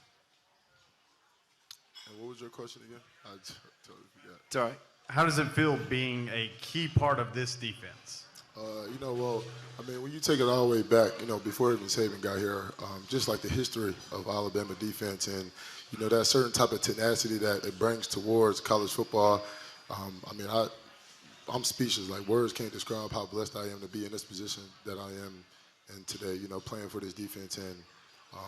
And what was your question again? I totally forgot. It's all right. How does it feel being a key part of this defense? When you take it all the way back, before even Saban got here, just like the history of Alabama defense and, that certain type of tenacity that it brings towards college football, I'm speechless. Like, words can't describe how blessed I am to be in this position that I am in today, playing for this defense. And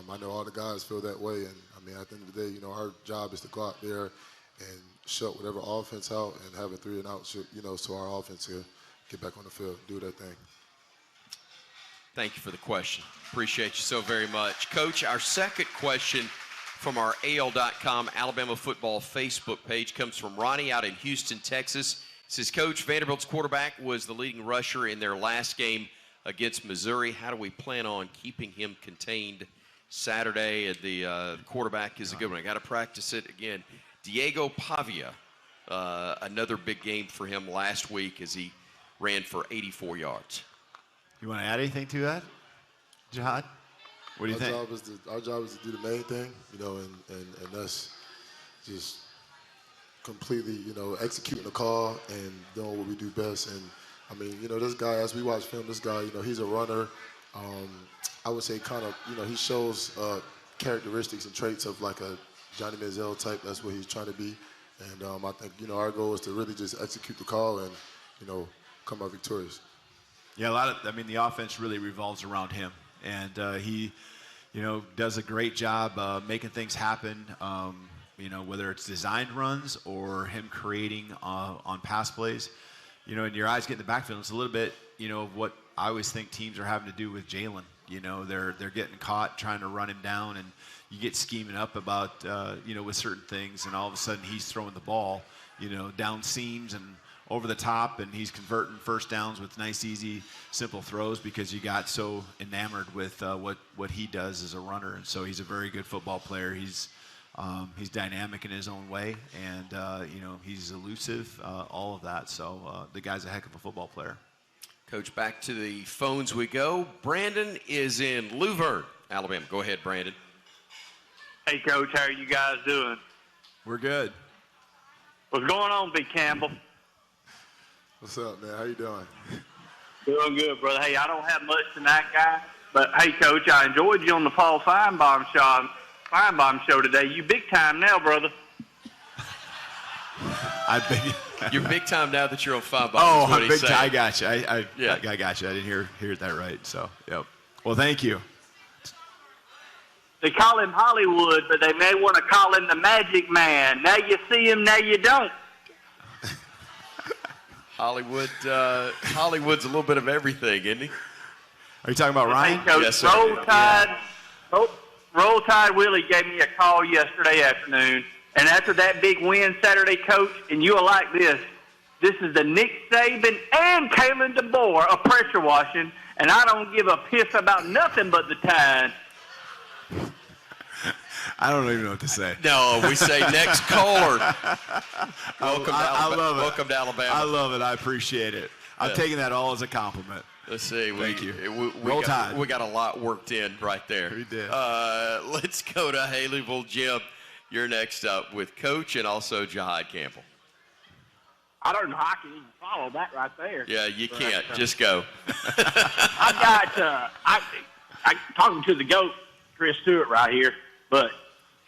I know all the guys feel that way. And, at the end of the day, our job is to go out there and shut whatever offense out and have a 3 and out, so our offense can get back on the field, do that thing. Thank you for the question. Appreciate you so very much. Coach, our second question from our AL.com Alabama football Facebook page comes from Ronnie out in Houston, Texas. It says, Coach, Vanderbilt's quarterback was the leading rusher in their last game against Missouri. How do we plan on keeping him contained Saturday? The quarterback is a good one. I got to practice it again. Diego Pavia, another big game for him last week as he ran for 84 yards. You want to add anything to that, Jihad? What do you think? Our job is to do the main thing, and that's just completely, executing the call and doing what we do best. And, this guy, as we watch film, this guy, he's a runner. I would say kind of, he shows characteristics and traits of like a Johnny Manziel type. That's what he's trying to be. And I think, our goal is to really just execute the call and, come out victorious. Yeah, the offense really revolves around him. And he, does a great job making things happen, whether it's designed runs or him creating on pass plays. And your eyes get in the backfield. It's a little bit, of what I always think teams are having to do with Jalen. They're getting caught trying to run him down, and you get scheming up about, with certain things, and all of a sudden he's throwing the ball, down seams and over the top, and he's converting first downs with nice, easy, simple throws because you got so enamored with what he does as a runner. And so he's a very good football player. He's dynamic in his own way, and he's elusive, all of that. So the guy's a heck of a football player. Coach, back to the phones we go. Brandon is in Luverne, Alabama. Go ahead, Brandon. Hey, Coach, how are you guys doing? We're good. What's going on, Big Campbell? What's up, man? How you doing? Doing good, brother. Hey, I don't have much tonight, guys. But, hey, Coach, I enjoyed you on the Paul Feinbaum show today. You big time now, brother. You're big time now that you're on Feinbaum. Oh, I'm big time. I got you. I got you. I didn't hear that right. So, yep. Well, thank you. They call him Hollywood, but they may want to call him the Magic Man. Now you see him, now you don't. Hollywood's a little bit of everything, isn't he? Are you talking about Ryan? Hey, Coach, yes, sir. Roll Tide Willie gave me a call yesterday afternoon, and after that big win Saturday, Coach, and you are like this. This is the Nick Saban and Kalen DeBoer of pressure washing, and I don't give a piss about nothing but the Tide. I don't even know what to say. No, we say next caller. Welcome to I love it. Welcome to Alabama. I love it. I appreciate it. I'm taking that all as a compliment. Let's see. Thank you. We got a lot worked in right there. We did. Let's go to Haleyville. Jim, you're next up with Coach and also Jihad Campbell. I don't know how I can even follow that right there. Yeah, you can't. Just go. talking to the GOAT, Chris Stewart, right here. But,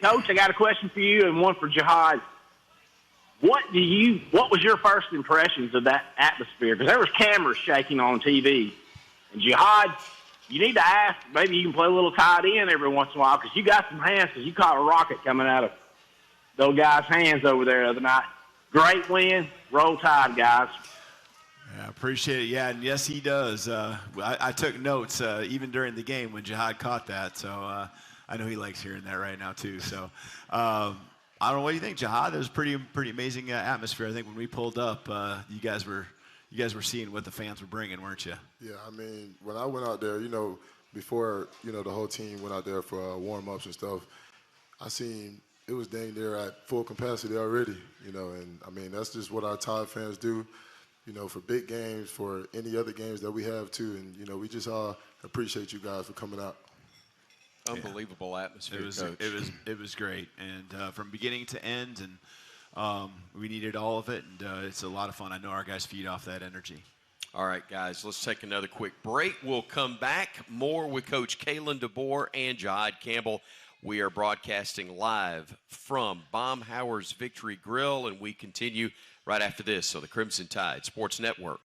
Coach, I got a question for you and one for Jihad. What was your first impressions of that atmosphere? Because there was cameras shaking on TV. And Jihad, you need to ask, maybe you can play a little tight end every once in a while because you got some hands because you caught a rocket coming out of those guys' hands over there the other night. Great win. Roll Tide, guys. Yeah, appreciate it. Yeah, and yes, he does. I took notes even during the game when Jihad caught that, so I know he likes hearing that right now too. So I don't know, what do you think, Jihad? It was pretty amazing atmosphere. I think when we pulled up, you guys were seeing what the fans were bringing, weren't you? Yeah, I mean, when I went out there, before the whole team went out there for warm-ups and stuff, I seen it was dang near at full capacity already, and I mean that's just what our Tide fans do, for big games, for any other games that we have too, and we just all appreciate you guys for coming out. Unbelievable atmosphere, Coach. It was great, and from beginning to end, and we needed all of it, and it's a lot of fun. I know our guys feed off that energy. All right, guys, let's take another quick break. We'll come back more with Coach Kalen DeBoer and Jihad Campbell. We are broadcasting live from Baumhauer's Victory Grill, and we continue right after this. So the Crimson Tide Sports Network.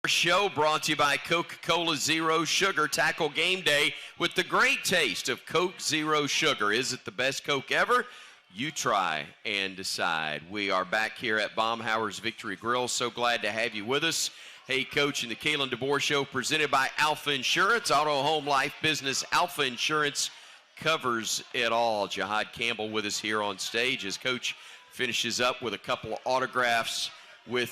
Show brought to you by Coca-Cola Zero Sugar. Tackle game day with the great taste of Coke Zero Sugar. Is it the best Coke ever? You try and decide. We are back here at Baumhauer's Victory Grill. So glad to have you with us. Hey, Coach, and the Kalen DeBoer Show presented by Alpha Insurance. Auto, home, life, business. Alpha Insurance covers it all. Jihad Campbell with us here on stage as Coach finishes up with a couple of autographs with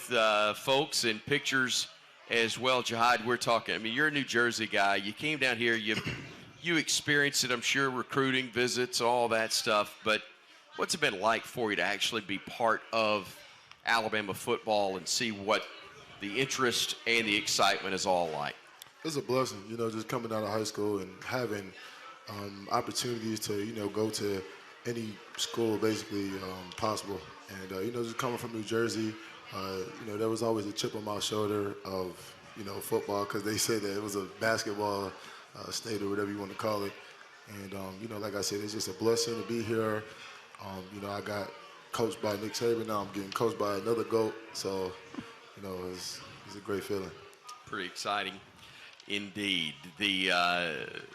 folks and pictures as well. Jihad, we're talking, I mean, you're a New Jersey guy. You came down here, you experienced it, I'm sure, recruiting, visits, all that stuff. But what's it been like for you to actually be part of Alabama football and see what the interest and the excitement is all like? It's a blessing, just coming out of high school and having opportunities to, go to any school basically possible. And, just coming from New Jersey, there was always a chip on my shoulder of, football, because they said that it was a basketball state or whatever you want to call it. And, like I said, it's just a blessing to be here. I got coached by Nick Saban. Now I'm getting coached by another GOAT. So, it's a great feeling. Pretty exciting indeed. The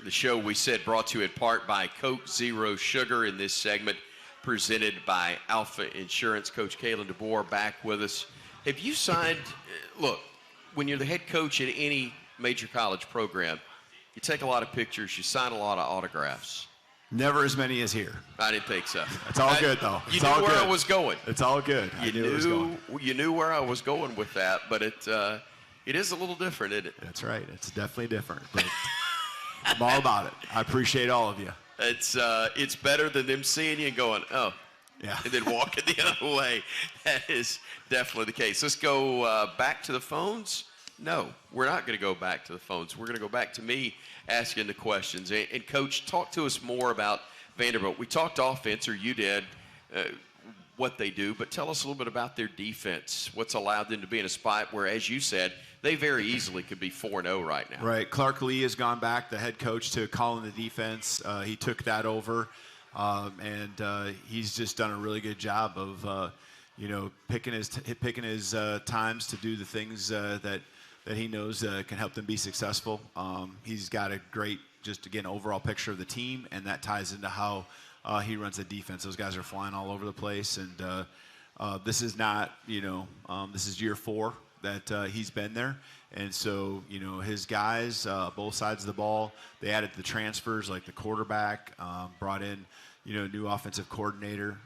show, we said, brought to you in part by Coke Zero Sugar in this segment, presented by Alpha Insurance. Coach Kalen DeBoer back with us. Have you signed, look, when you're the head coach at any major college program, you take a lot of pictures, you sign a lot of autographs. Never as many as here. I didn't think so. It's all good, though. You knew where I was going. It's all good. You knew where I was going with that, but it is a little different, isn't it? That's right. It's definitely different. But I'm all about it. I appreciate all of you. It's better than them seeing you and going, oh, yeah, and then walking the other way. That is definitely the case. Let's go back to the phones. No, we're not going to go back to the phones. We're going to go back to me asking the questions. And Coach, talk to us more about Vanderbilt. We talked offense, or you did, what they do, but tell us a little bit about their defense. What's allowed them to be in a spot where, as you said, they very easily could be 4-0 right now. Right. Clark Lee has gone back, the head coach, to calling the defense. He took that over, and he's just done a really good job of, picking his times to do the things that that he knows can help them be successful. He's got a great, just again, overall picture of the team, and that ties into how he runs the defense. Those guys are flying all over the place, and this is not, this is year 4 that he's been there. And so, his guys, both sides of the ball, they added the transfers, like the quarterback, brought in, new offensive coordinator,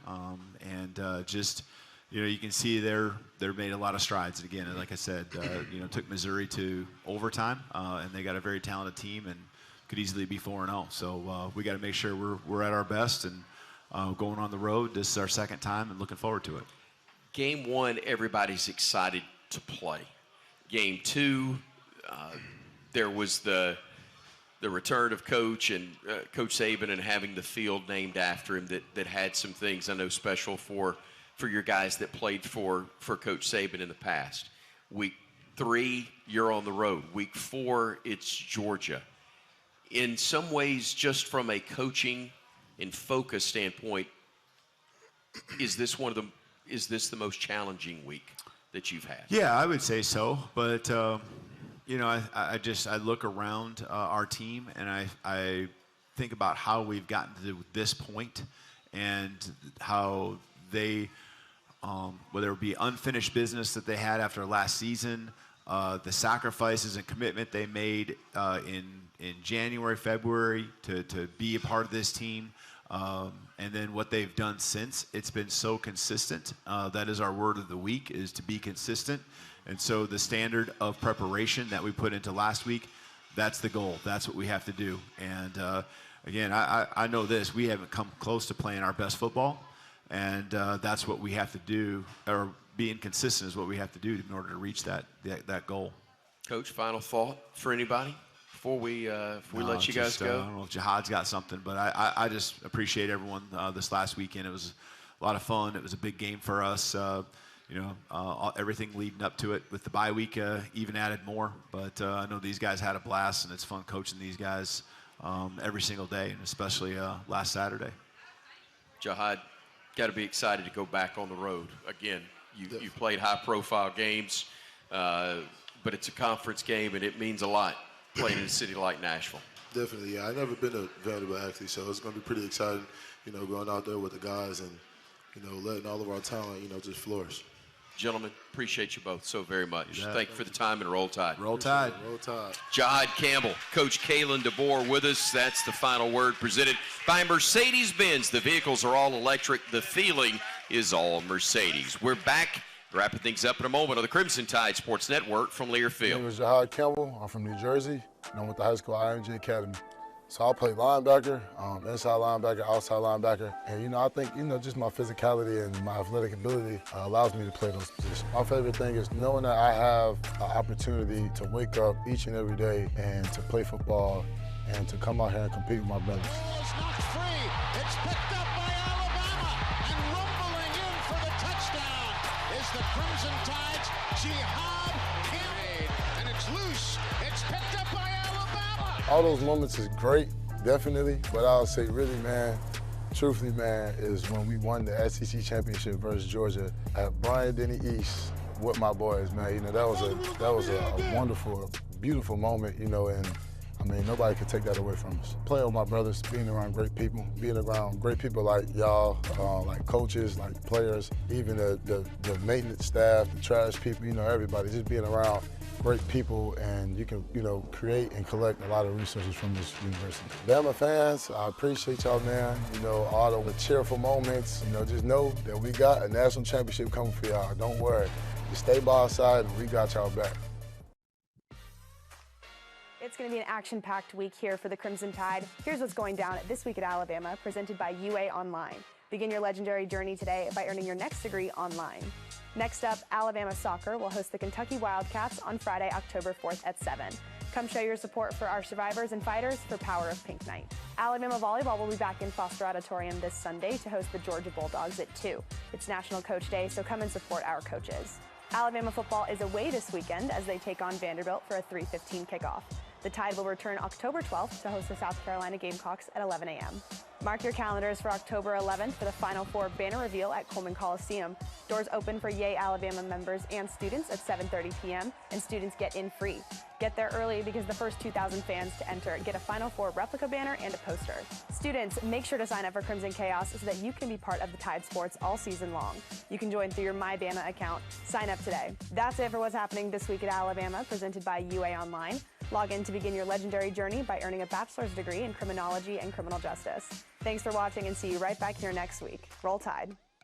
and just, you can see they're made a lot of strides. And again, like I said, took Missouri to overtime, and they got a very talented team and could easily be 4-0. So we got to make sure we're at our best, and going on the road. This is our second time, and looking forward to it. Game 1, everybody's excited to play. Game 2, there was the return of Coach and Coach Saban, and having the field named after him that had some things I know special for your guys that played for Coach Saban in the past. Week 3, you're on the road. Week 4, it's Georgia. In some ways, just from a coaching and focus standpoint, is this the most challenging week that you've had? Yeah, I would say so. But I look around our team, and I think about how we've gotten to this point, and how they, whether it be unfinished business that they had after last season, the sacrifices and commitment they made in January, February to be a part of this team, and then what they've done since. It's been so consistent. That is our word of the week, is to be consistent. And so the standard of preparation that we put into last week, that's the goal. That's what we have to do. And again, I know this. We haven't come close to playing our best football, and that's what we have to do, or being consistent is what we have to do in order to reach that goal. Coach, final thought for anybody before we let you guys go? I don't know if Jihad's got something, but I just appreciate everyone this last weekend. It was a lot of fun. It was a big game for us. Everything leading up to it, with the bye week even added more. But I know these guys had a blast, and it's fun coaching these guys every single day, and especially last Saturday. Jihad, got to be excited to go back on the road again. You played high-profile games, but it's a conference game, and it means a lot playing in a city like Nashville. Definitely, yeah. I've never been to Vanderbilt, actually, so it's going to be pretty exciting, going out there with the guys and, letting all of our talent, just flourish. Gentlemen, appreciate you both so very much. Thank you for the time, and Roll Tide. Roll Tide. Roll Tide. Jihad Campbell, Coach Kalen DeBoer with us. That's the final word, presented by Mercedes-Benz. The vehicles are all electric. The feeling is all Mercedes. We're back, wrapping things up in a moment on the Crimson Tide Sports Network from Learfield. My name is Jihad Campbell. I'm from New Jersey, and I'm with the high school IMG Academy. So I play linebacker, inside linebacker, outside linebacker. And, I think, just my physicality and my athletic ability allows me to play those positions. My favorite thing is knowing that I have an opportunity to wake up each and every day and to play football and to come out here and compete with my brothers. It's knocked free. It's picked up by Alabama. And rumbling in for the touchdown is the Crimson Tide's Jihad Campbell. And it's loose. It's picked up by Alabama. All those moments is great, definitely, but I would say really, man, truthfully, man, is when we won the SEC championship versus Georgia at Bryant-Denny East with my boys, man. That was a wonderful, beautiful moment, and I mean, nobody could take that away from us. Playing with my brothers, being around great people, being around great people like y'all, like coaches, like players, even the maintenance staff, the trash people, everybody, just being around great people, and you can, create and collect a lot of resources from this university. Bama fans, I appreciate y'all, man. All the cheerful moments, just know that we got a national championship coming for y'all. Don't worry. Just stay by our side, and we got y'all back. It's going to be an action-packed week here for the Crimson Tide. Here's what's going down at This Week at Alabama, presented by UA Online. Begin your legendary journey today by earning your next degree online. Next up, Alabama soccer will host the Kentucky Wildcats on Friday, October 4th at 7. Come show your support for our survivors and fighters for Power of Pink Night. Alabama volleyball will be back in Foster Auditorium this Sunday to host the Georgia Bulldogs at 2. It's National Coach Day, so come and support our coaches. Alabama football is away this weekend as they take on Vanderbilt for a 3:15 kickoff. The Tide will return October 12th to host the South Carolina Gamecocks at 11 a.m. Mark your calendars for October 11th for the Final Four banner reveal at Coleman Coliseum. Doors open for Yay Alabama members and students at 7:30 p.m., and students get in free. Get there early because the first 2,000 fans to enter get a Final Four replica banner and a poster. Students, make sure to sign up for Crimson Chaos so that you can be part of the Tide Sports all season long. You can join through your MyBama account. Sign up today. That's it for what's happening this week at Alabama, presented by UA Online. Log in to begin your legendary journey by earning a bachelor's degree in criminology and criminal justice. Thanks for watching, and see you right back here next week. Roll Tide.